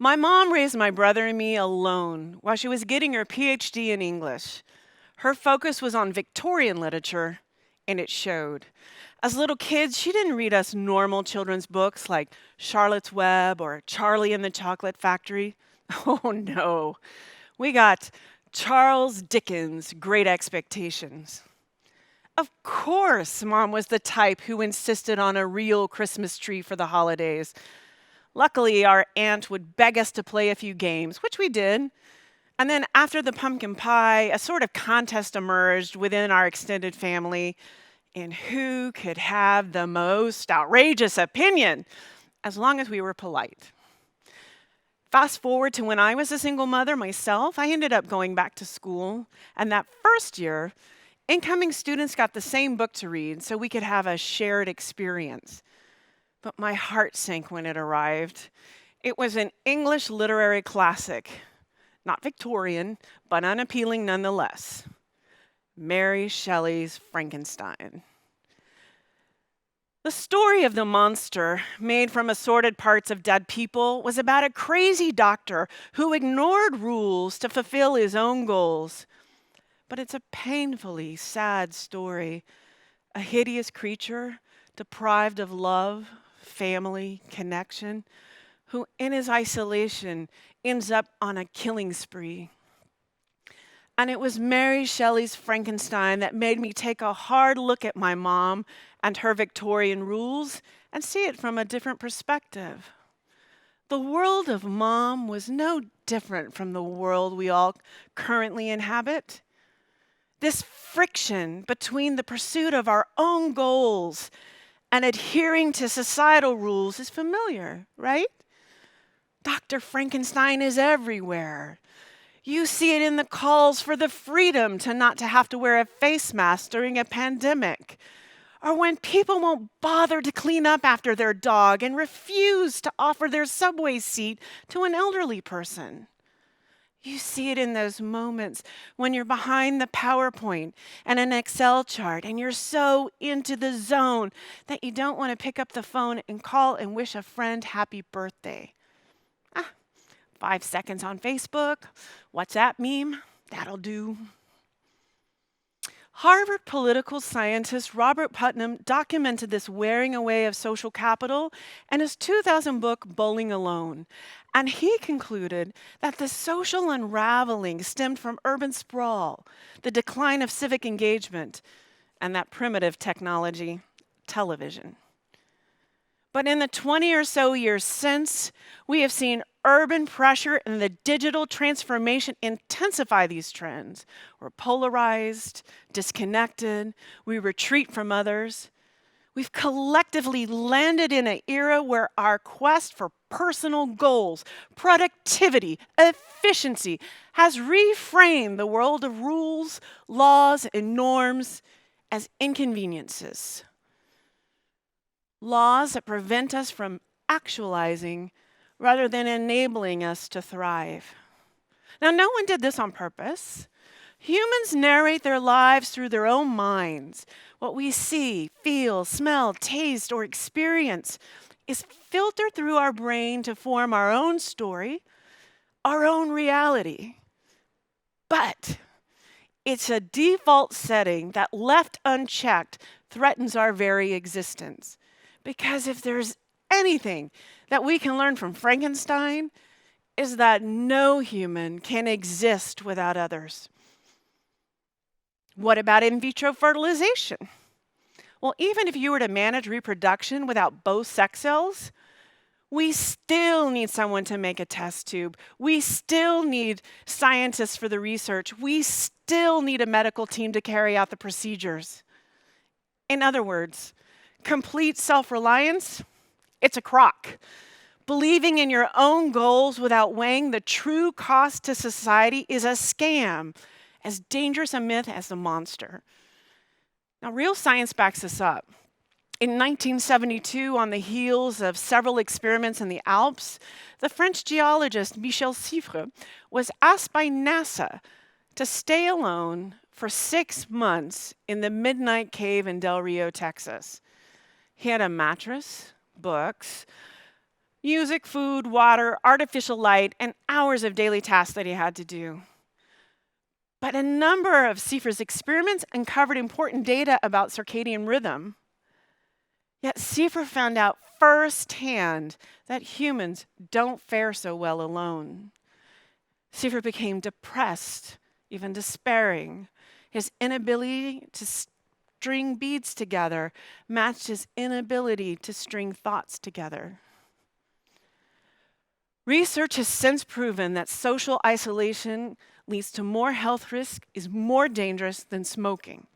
My mom raised my brother and me alone while she was getting her PhD in English. Her focus was on Victorian literature, and it showed. As little kids, she didn't read us normal children's books like Charlotte's Web or Charlie and the Chocolate Factory. Oh no, we got Charles Dickens' Great Expectations. Of course, Mom was the type who insisted on a real Christmas tree for the holidays. Luckily, our aunt would beg us to play a few games, which we did. And then after the pumpkin pie, a sort of contest emerged within our extended family in who could have the most outrageous opinion, as long as we were polite. Fast forward to when I was a single mother myself, I ended up going back to school. And that first year, incoming students got the same book to read so we could have a shared experience. But my heart sank when it arrived. It was an English literary classic, not Victorian, but unappealing nonetheless. Mary Shelley's Frankenstein. The story of the monster, made from assorted parts of dead people, was about a crazy doctor who ignored rules to fulfill his own goals. But it's a painfully sad story. A hideous creature, deprived of love, family, connection, who in his isolation ends up on a killing spree. And it was Mary Shelley's Frankenstein that made me take a hard look at my mom and her Victorian rules and see it from a different perspective. The world of Mom was no different from the world we all currently inhabit. This friction between the pursuit of our own goals and adhering to societal rules is familiar, right? Dr. Frankenstein is everywhere. You see it in the calls for the freedom to not to have to wear a face mask during a pandemic, or when people won't bother to clean up after their dog and refuse to offer their subway seat to an elderly person. You see it in those moments when you're behind the PowerPoint and an Excel chart and you're so into the zone that you don't want to pick up the phone and call and wish a friend happy birthday. 5 seconds on Facebook, WhatsApp meme, that'll do. Harvard political scientist Robert Putnam documented this wearing away of social capital in his 2000 book, Bowling Alone. And he concluded that the social unraveling stemmed from urban sprawl, the decline of civic engagement, and that primitive technology, television. But in the 20 or so years since, we have seen urban pressure and the digital transformation intensify these trends. We're polarized, disconnected, we retreat from others. We've collectively landed in an era where our quest for personal goals, productivity, efficiency has reframed the world of rules, laws, and norms as inconveniences. Laws that prevent us from actualizing rather than enabling us to thrive. Now, no one did this on purpose. Humans narrate their lives through their own minds. What we see, feel, smell, taste, or experience is filtered through our brain to form our own story, our own reality. But it's a default setting that, left unchecked, threatens our very existence. Because if there's anything that we can learn from Frankenstein, is that no human can exist without others. What about in vitro fertilization? Well, even if you were to manage reproduction without both sex cells, we still need someone to make a test tube. We still need scientists for the research. We still need a medical team to carry out the procedures. In other words, complete self-reliance, it's a crock. Believing in your own goals without weighing the true cost to society is a scam, as dangerous a myth as the monster. Now, real science backs this up. In 1972, on the heels of several experiments in the Alps, the French geologist Michel Siffre was asked by NASA to stay alone for 6 months in the Midnight Cave in Del Rio, Texas. He had a mattress, books, Music, food, water, artificial light, and hours of daily tasks that he had to do. But a number of Seifert's experiments uncovered important data about circadian rhythm. Yet Seifert found out firsthand that humans don't fare so well alone. Seifert became depressed, even despairing. His inability to string beads together matched his inability to string thoughts together. Research has since proven that social isolation leads to more health risk, is more dangerous than smoking.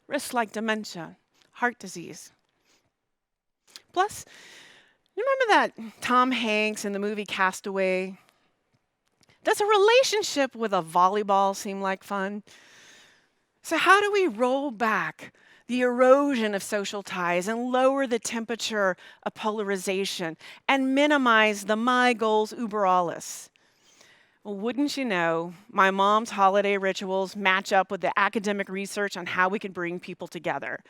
Risks like dementia, heart disease. Plus, you remember that Tom Hanks in the movie Castaway? Does a relationship with a volleyball seem like fun? So how do we roll back the erosion of social ties and lower the temperature of polarization and minimize the my goals uber alles? Well, wouldn't you know, my mom's holiday rituals match up with the academic research on how we can bring people together.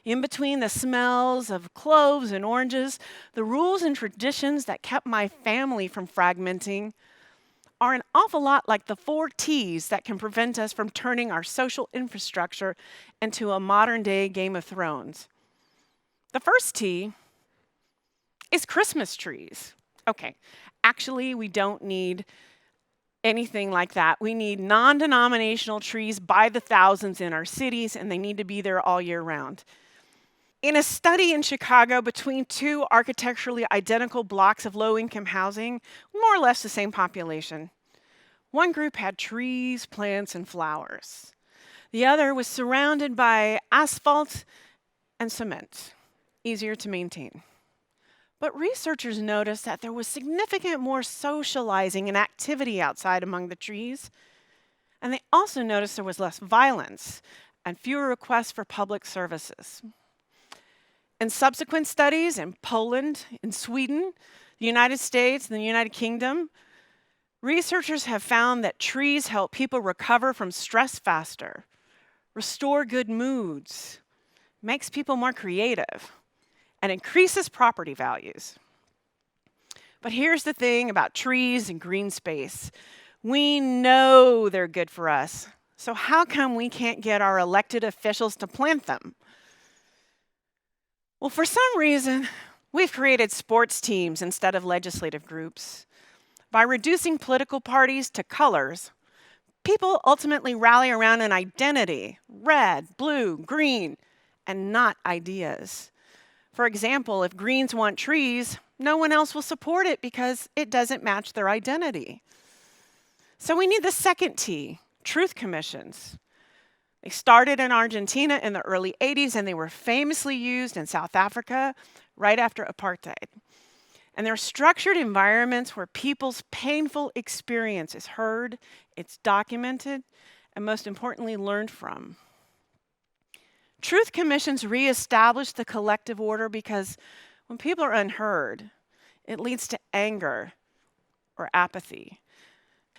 In between the smells of cloves and oranges, the rules and traditions that kept my family from fragmenting are an awful lot like the 4 T's that can prevent us from turning our social infrastructure into a modern-day Game of Thrones. The first T is Christmas trees. Okay, actually, we don't need anything like that. We need non-denominational trees by the thousands in our cities, and they need to be there all year round. In a study in Chicago between 2 architecturally identical blocks of low-income housing, more or less the same population, one group had trees, plants, and flowers. The other was surrounded by asphalt and cement, easier to maintain. But researchers noticed that there was significant more socializing and activity outside among the trees, and they also noticed there was less violence and fewer requests for public services. In subsequent studies in Poland, in Sweden, the United States, and the United Kingdom, researchers have found that trees help people recover from stress faster, restore good moods, makes people more creative, and increases property values. But here's the thing about trees and green space. We know they're good for us, so how come we can't get our elected officials to plant them? Well, for some reason, we've created sports teams instead of legislative groups. By reducing political parties to colors, people ultimately rally around an identity, red, blue, green, and not ideas. For example, if Greens want trees, no one else will support it because it doesn't match their identity. So we need the second T, truth commissions. They started in Argentina in the early 80s, and they were famously used in South Africa right after apartheid. And they're structured environments where people's painful experience is heard, it's documented, and most importantly, learned from. Truth commissions reestablish the collective order because when people are unheard, it leads to anger or apathy.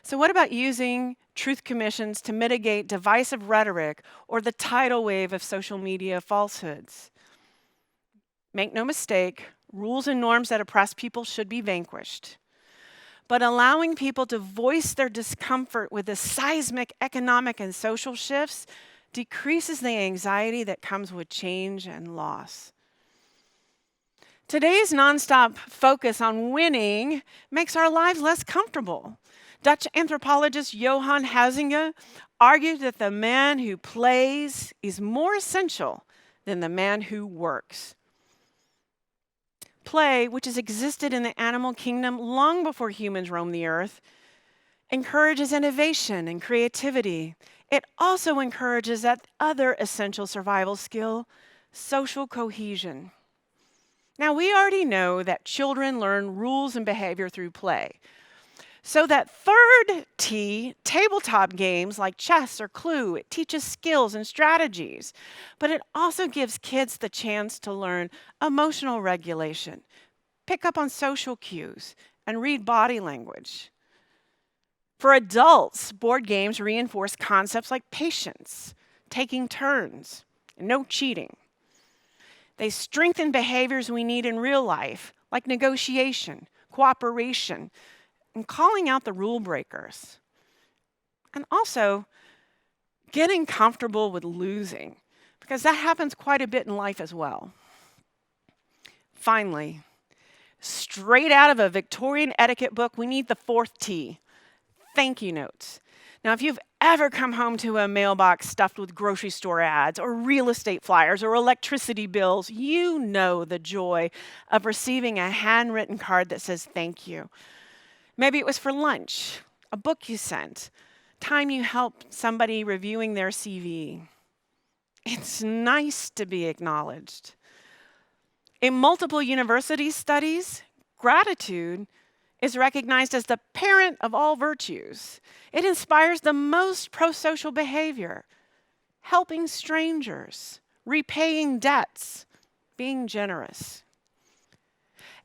So what about using truth commissions to mitigate divisive rhetoric or the tidal wave of social media falsehoods? Make no mistake, rules and norms that oppress people should be vanquished. But allowing people to voice their discomfort with the seismic economic and social shifts decreases the anxiety that comes with change and loss. Today's nonstop focus on winning makes our lives less comfortable. Dutch anthropologist Johan Huizinga argued that the man who plays is more essential than the man who works. Play, which has existed in the animal kingdom long before humans roamed the earth, encourages innovation and creativity. It also encourages that other essential survival skill, social cohesion. Now, we already know that children learn rules and behavior through play. So that third T, tabletop games like chess or Clue, it teaches skills and strategies, but it also gives kids the chance to learn emotional regulation, pick up on social cues, and read body language. For adults, board games reinforce concepts like patience, taking turns, and no cheating. They strengthen behaviors we need in real life, like negotiation, cooperation, and calling out the rule breakers. And also, getting comfortable with losing, because that happens quite a bit in life as well. Finally, straight out of a Victorian etiquette book, we need the fourth T, thank you notes. Now, if you've ever come home to a mailbox stuffed with grocery store ads or real estate flyers or electricity bills, you know the joy of receiving a handwritten card that says thank you. Maybe it was for lunch, a book you sent, time you helped somebody reviewing their CV. It's nice to be acknowledged. In multiple university studies, gratitude is recognized as the parent of all virtues. It inspires the most pro-social behavior, helping strangers, repaying debts, being generous.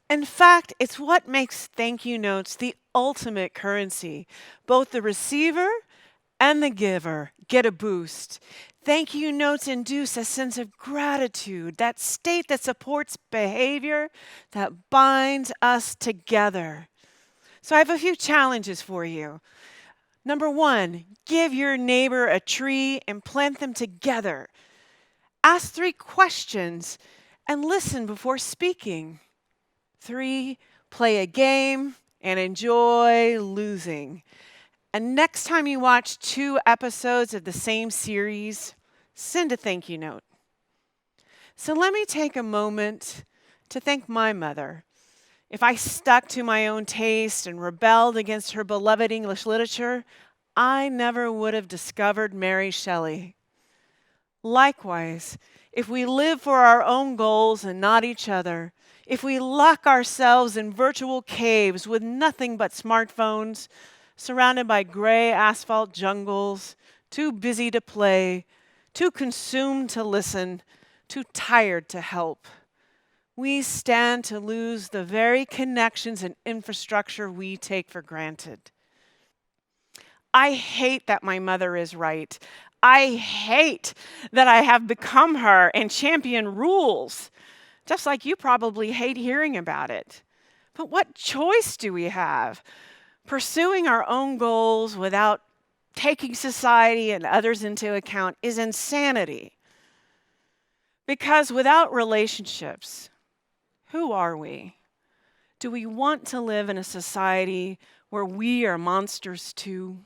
In fact, it's what makes thank you notes the ultimate currency. Both the receiver and the giver get a boost. Thank you notes induce a sense of gratitude, that state that supports behavior that binds us together. So I have a few challenges for you. Number one, give your neighbor a tree and plant them together. Ask 3 questions and listen before speaking. 3, play a game and enjoy losing. And next time you watch 2 episodes of the same series, send a thank you note. So let me take a moment to thank my mother. If I stuck to my own taste and rebelled against her beloved English literature, I never would have discovered Mary Shelley. Likewise, if we live for our own goals and not each other, if we lock ourselves in virtual caves with nothing but smartphones, surrounded by gray asphalt jungles, too busy to play, too consumed to listen, too tired to help, we stand to lose the very connections and infrastructure we take for granted. I hate that my mother is right. I hate that I have become her and champion rules, just like you probably hate hearing about it. But what choice do we have? Pursuing our own goals without taking society and others into account is insanity. Because without relationships, who are we? Do we want to live in a society where we are monsters too?